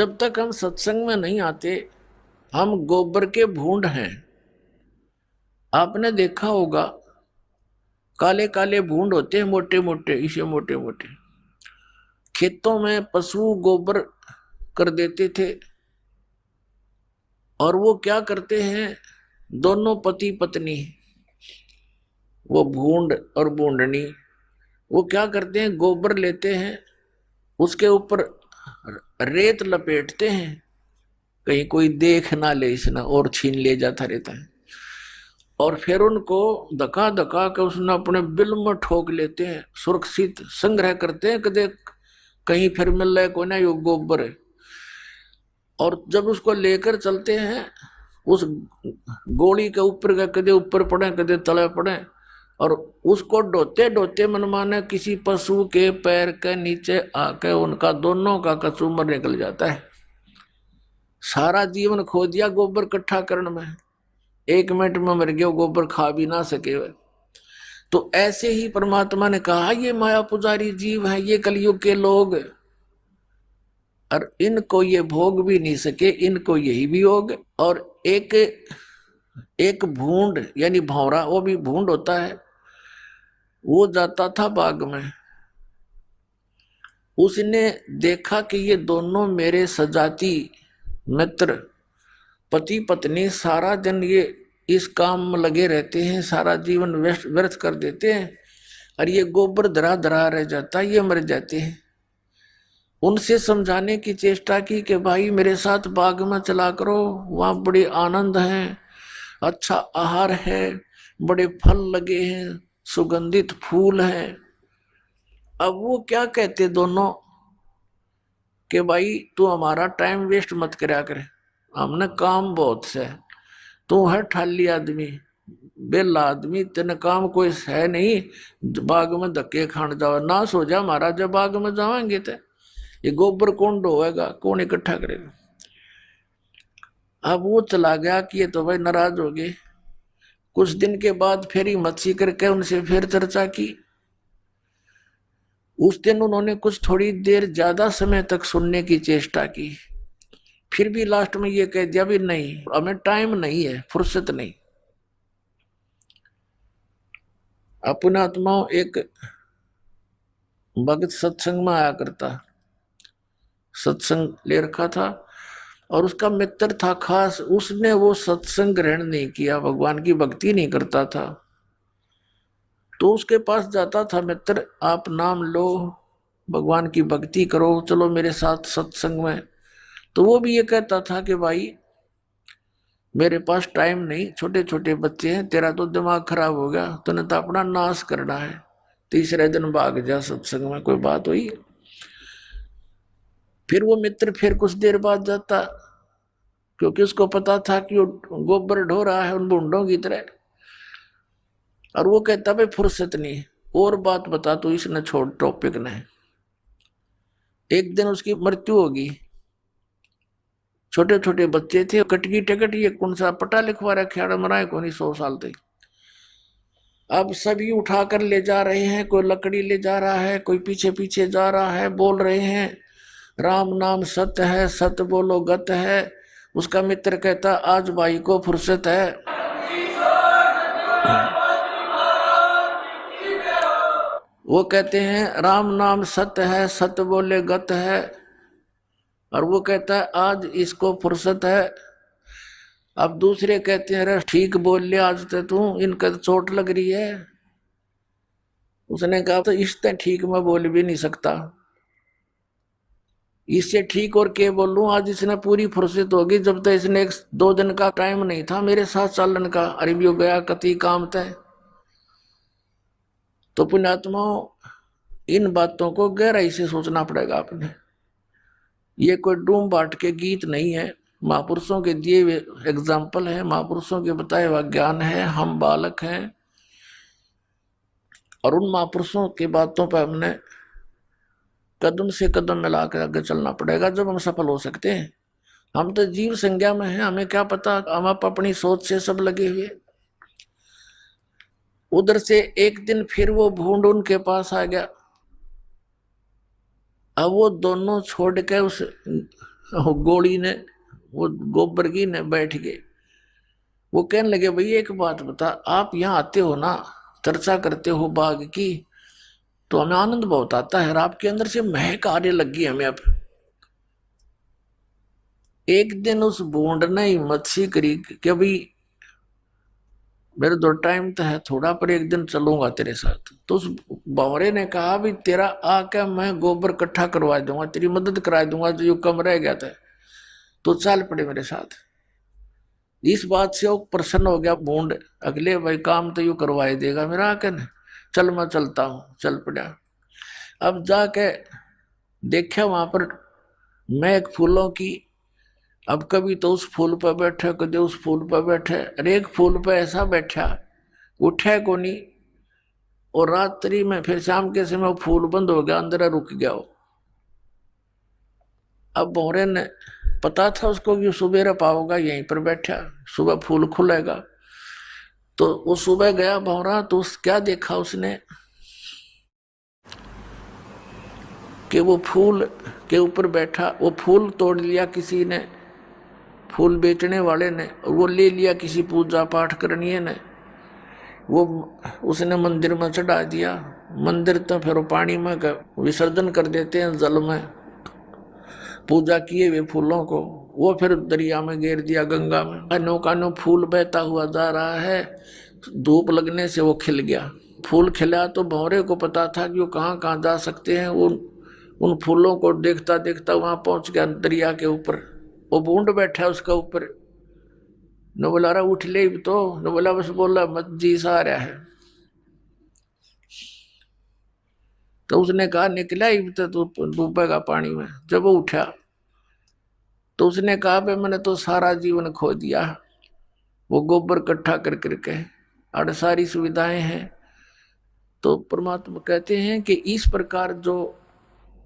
जब तक हम सत्संग में नहीं आते हम गोबर के भूंड हैं। आपने देखा होगा काले काले भूंड होते हैं, मोटे मोटे, इसे मोटे मोटे। खेतों में पशु गोबर कर देते थे और वो क्या करते हैं, दोनों पति पत्नी, वो भूंड और बूंडनी, वो क्या करते हैं, गोबर लेते हैं, उसके ऊपर रेत लपेटते हैं, कहीं कोई देख ना ले इसना और छीन ले जाता रहता है। और फिर उनको धका धका के उसने अपने बिल में ठोक लेते हैं, सुरक्षित संग्रह करते हैं, कदे कहीं फिर मिल रहा है कोई ना यो गोबर है। और जब उसको लेकर चलते हैं उस गोली के ऊपर का, कदे ऊपर पड़े कदे तले पड़े, और उसको ढोते ढोते मनमाने किसी पशु के पैर के नीचे आके उनका दोनों का कसूमर निकल जाता है। सारा जीवन खो दिया गोबर इकट्ठा करने में, 1 मिनट में मर गया, गोबर खा भी ना सके वे। तो ऐसे ही परमात्मा ने कहा ये माया पुजारी जीव है, ये कलयुग के लोग, और इनको ये भोग भी नहीं सके, इनको यही भी होग। और एक एक भूंड यानी भौरा, वो भी भूंड होता है, वो जाता था बाग में, उसने देखा कि ये दोनों मेरे सजाती मित्र पति पत्नी सारा दिन ये इस काम में लगे रहते हैं, सारा जीवन व्यर्थ कर देते हैं, और ये गोबर धरा धरा रह जाता है, ये मर जाते हैं। उनसे समझाने की चेष्टा की कि भाई मेरे साथ बाग में चला करो, वहां बड़े आनंद है, अच्छा आहार है, बड़े फल लगे हैं, सुगंधित फूल हैं। अब वो क्या कहते दोनों कि भाई तू हमारा टाइम वेस्ट मत करया करे, हमने काम बहुत से, तू है ठाली आदमी, बेला आदमी, तेने काम कोई है नहीं, बाग में धक्के खान जाओ, ना सो जा महाराज, जब बाग में जाएंगे तो ये गोबर कौन ढोएगा, कौन इकट्ठा करेगा। अब वो चला गया कि ये तो भाई नाराज हो गए। कुछ दिन के बाद फिर हिम्मत सी करके उनसे फिर चर्चा की। उस दिन उन्होंने कुछ थोड़ी देर ज्यादा समय तक सुनने की चेष्टा की, फिर भी लास्ट में ये कह दिया भी नहीं, हमें टाइम नहीं है, फुर्सत नहीं। अपना आत्मा एक भगत सत्संग में आया करता, सत्संग ले रखा था, और उसका मित्र था खास, उसने वो सत्संग ग्रहण नहीं किया, भगवान की भक्ति नहीं करता था। तो उसके पास जाता था मित्र, आप नाम लो, भगवान की भक्ति करो, चलो मेरे साथ सत्संग में। तो वो भी ये कहता था कि भाई मेरे पास टाइम नहीं, छोटे छोटे बच्चे हैं, तेरा तो दिमाग खराब हो गया, तूने तो अपना नाश करना है, तीसरे दिन भाग जा सत्संग में। कोई बात हुई। फिर वो मित्र फिर कुछ देर बाद जाता, क्योंकि उसको पता था कि वो गोबर ढो रहा है उन बूंदों की तरह। और वो कहता भाई फुर्सत नहीं, और बात बता, तो इसने छोड़ टॉपिक ने। एक दिन उसकी मृत्यु होगी, छोटे छोटे बच्चे थे, कटकी टिकट, ये कौन सा पटा लिखवा रखा, मराए को नहीं 100 साल तक। अब सभी उठाकर ले जा रहे हैं, कोई लकड़ी ले जा रहा है, कोई पीछे पीछे जा रहा है, बोल रहे हैं राम नाम सत्य है, सत्य बोलो गत है। उसका मित्र कहता आज भाई को फुर्सत है। वो कहते हैं राम नाम सत्य है, सत्य बोले गत है, और वो कहता है आज इसको फुर्सत है। अब दूसरे कहते हैं अरे ठीक बोल लिया आज तो तू, इनका तो चोट लग रही है। उसने कहा तो इससे ठीक मैं बोल भी नहीं सकता, इससे ठीक और क्या बोलूं, आज इसने पूरी फुर्सत होगी, जब तक इसने 1-2 दिन का टाइम नहीं था मेरे साथ चलन का, अरे भी हो गया कति काम तय। तो पुण्यात्मा इन बातों को गहराई से सोचना पड़ेगा आपने। ये कोई डूम बाट के गीत नहीं है, महापुरुषों के दिए हुए एग्जाम्पल है, महापुरुषों के बताए हुआ ज्ञान है, हम बालक हैं, और उन महापुरुषों की बातों पर हमने कदम से कदम मिलाकर आगे चलना पड़ेगा, जब हम सफल हो सकते हैं। हम तो जीव संज्ञा में हैं, हमें क्या पता, हम अपनी सोच से सब लगे हुए। उधर से एक दिन फिर वो भूंड उनके पास आ गया। अब वो दोनों छोड़ के उस वो गोली ने, वो गोबर की ने बैठ गए। वो कहने लगे भाई एक बात बता, आप यहाँ आते हो ना, चर्चा करते हो बाघ की, तो हमें आनंद बहुत आता है, और आपके अंदर से महक आने लगी हमें अब। एक दिन उस बूंद ने हिम्मत सी करी कि भाई मेरे दो टाइम तो है थोड़ा, पर एक दिन चलूंगा तेरे साथ। तो उस बावरे ने कहा भी तेरा आके मैं गोबर इकट्ठा करवा दूंगा, तेरी मदद करा दूंगा, जो यू कम रह गया था, तो चल पड़े मेरे साथ। इस बात से वो प्रसन्न हो गया बूंद, अगले भाई काम तो यू करवाई देगा मेरा आके न, चल मैं चलता हूँ, चल पड़ा। अब जाके देखा वहां पर महक फूलों की। अब कभी तो उस फूल पर बैठे, कभी उस फूल पर बैठे, अरे एक फूल पर ऐसा बैठा उठे को नहीं, और रात्रि में फिर शाम के समय वो फूल बंद हो गया, अंदर रुक गया वो। अब भौरे ने पता था उसको कि सुबह पाओगा, यहीं पर बैठा, सुबह फूल खुलेगा। तो वो सुबह गया भौरा, तो उस क्या देखा उसने कि वो फूल के ऊपर बैठा, वो फूल तोड़ लिया किसी ने, फूल बेचने वाले ने, और वो ले लिया किसी पूजा पाठ करनी ने, वो उसने मंदिर में चढ़ा दिया। मंदिर तो फिर वो पानी में विसर्जन कर देते हैं, जल में पूजा किए हुए फूलों को, वो फिर दरिया में गिर दिया, गंगा में। कानो कानो फूल बहता हुआ जा रहा है, धूप लगने से वो खिल गया। फूल खिला तो भंवरे को पता था कि वो कहाँ कहाँ जा सकते हैं। वो उन फूलों को देखता देखता वहां पहुंच गया दरिया के ऊपर। वो बूंद बैठा उसका ऊपर। न बोला रहा उठ ले तो, न बोला बस बोला मत जी सा आ रहा है। तो उसने कहा निकला ही तो डूबेगा पानी में। जब वो उठा तो उसने कहा भाई मैंने तो सारा जीवन खो दिया, वो गोबर इकट्ठा कर करके, और सारी सुविधाएं हैं। तो परमात्मा कहते हैं कि इस प्रकार जो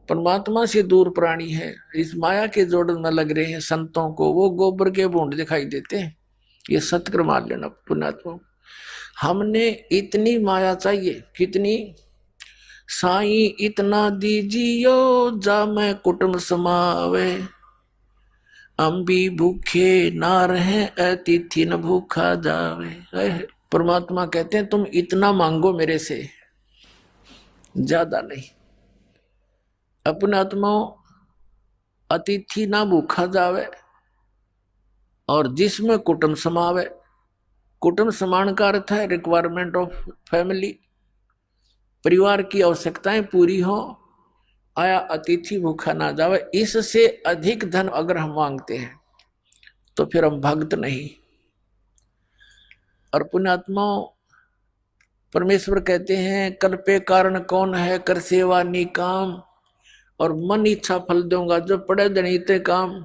परमात्मा से दूर प्राणी है, इस माया के जोड़ में लग रहे हैं संतों को, वो गोबर के बूंद दिखाई देते हैं। ये सत्य मान लेना पुण्यात्मा। हमने इतनी माया चाहिए कितनी, साई इतना दीजियो जा मैं कुटुंब समावे, हम भी भूखे ना रहे अतिथि न भूखा जावे। परमात्मा कहते हैं तुम इतना मांगो मेरे से, ज्यादा नहीं। अपने आत्माओं अतिथि ना भूखा जावे, और जिसमें कुटुंब समावे। कुटुंब समान का अर्थ है रिक्वायरमेंट ऑफ फैमिली, परिवार की आवश्यकताएं पूरी हो। आया अतिथि भूखा ना जावे, इससे अधिक धन अगर हम मांगते हैं तो फिर हम भक्त नहीं। और पुण्यात्माओं परमेश्वर कहते हैं कल पे कारण कौन है, कर सेवा निकाम, और मन इच्छा फल दूंगा, जो पड़े जनिते काम।